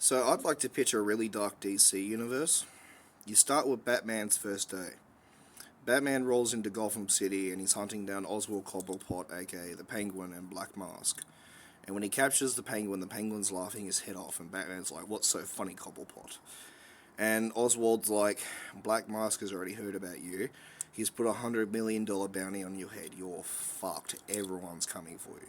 So I'd like to pitch a really dark DC universe. You start with Batman's first day. Batman rolls into Gotham City and he's hunting down Oswald Cobblepot, aka the Penguin, and Black Mask. And when he captures the Penguin's laughing his head off, and Batman's like, "What's so funny, Cobblepot?" And Oswald's like, "Black Mask has already heard about you. He's put $100 million bounty on your head. You're fucked. Everyone's coming for you."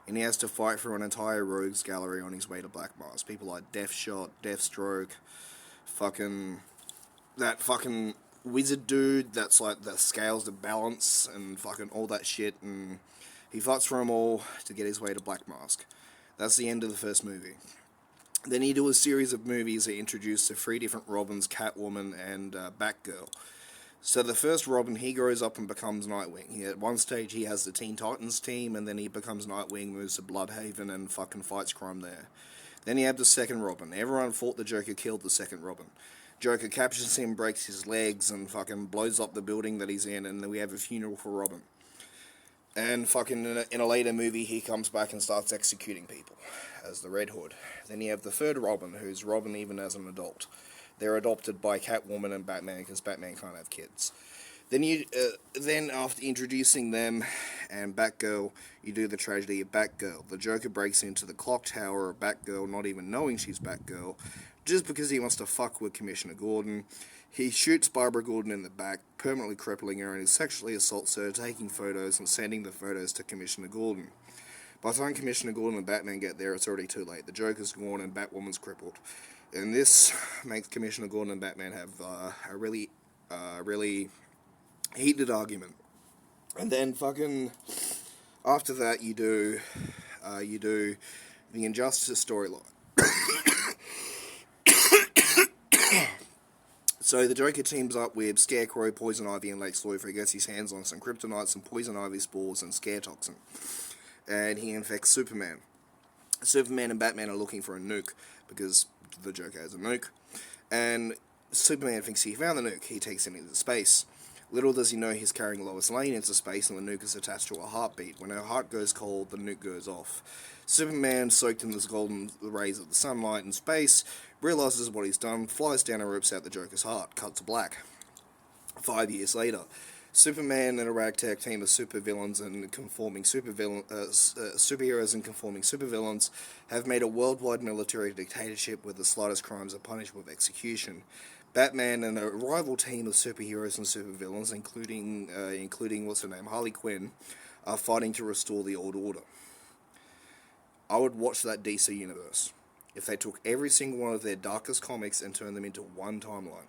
And he has to fight through an entire rogues gallery on his way to Black Mask. People like Deathshot, Deathstroke, fucking that fucking wizard dude that's like that scales the balance and fucking all that shit, and he fights for them all to get his way to Black Mask. That's the end of the first movie. Then he do a series of movies that introduce the three different Robins, Catwoman, and Batgirl. So the first Robin, he grows up and becomes Nightwing. At one stage he has the Teen Titans team, and then he becomes Nightwing, moves to Bloodhaven, and fucking fights crime there. Then you have the second Robin. Everyone thought the Joker killed the second Robin. Joker captures him, breaks his legs, and fucking blows up the building that he's in, and then we have a funeral for Robin. And fucking in a later movie, he comes back and starts executing people as the Red Hood. Then you have the third Robin, who's Robin even as an adult. They're adopted by Catwoman and Batman because Batman can't have kids. Then after introducing them and Batgirl, you do the tragedy of Batgirl. The Joker breaks into the clock tower of Batgirl, not even knowing she's Batgirl, just because he wants to fuck with Commissioner Gordon. He shoots Barbara Gordon in the back, permanently crippling her, and he sexually assaults her, taking photos and sending the photos to Commissioner Gordon. By the time Commissioner Gordon and Batman get there, it's already too late. The Joker's gone and Batwoman's crippled. And this makes Commissioner Gordon and Batman have a really heated argument. And then fucking after that, you do the Injustice storyline. So the Joker teams up with Scarecrow, Poison Ivy, and Lex Luthor. He gets his hands on some kryptonite, some Poison Ivy spores, and Scare Toxin. And he infects Superman. Superman and Batman are looking for a nuke, because the Joker has a nuke. And Superman thinks he found the nuke. He takes it into space. Little does he know he's carrying Lois Lane into space, and the nuke is attached to a heartbeat. When her heart goes cold, the nuke goes off. Superman, soaked in the golden rays of the sunlight in space, realizes what he's done, flies down and rips out the Joker's heart. Cut to black. 5 years later, Superman and a ragtag team of superheroes and conforming supervillains have made a worldwide military dictatorship where the slightest crimes are punished with execution. Batman and a rival team of superheroes and supervillains, including what's her name, Harley Quinn, are fighting to restore the old order. I would watch that DC universe if they took every single one of their darkest comics and turned them into one timeline.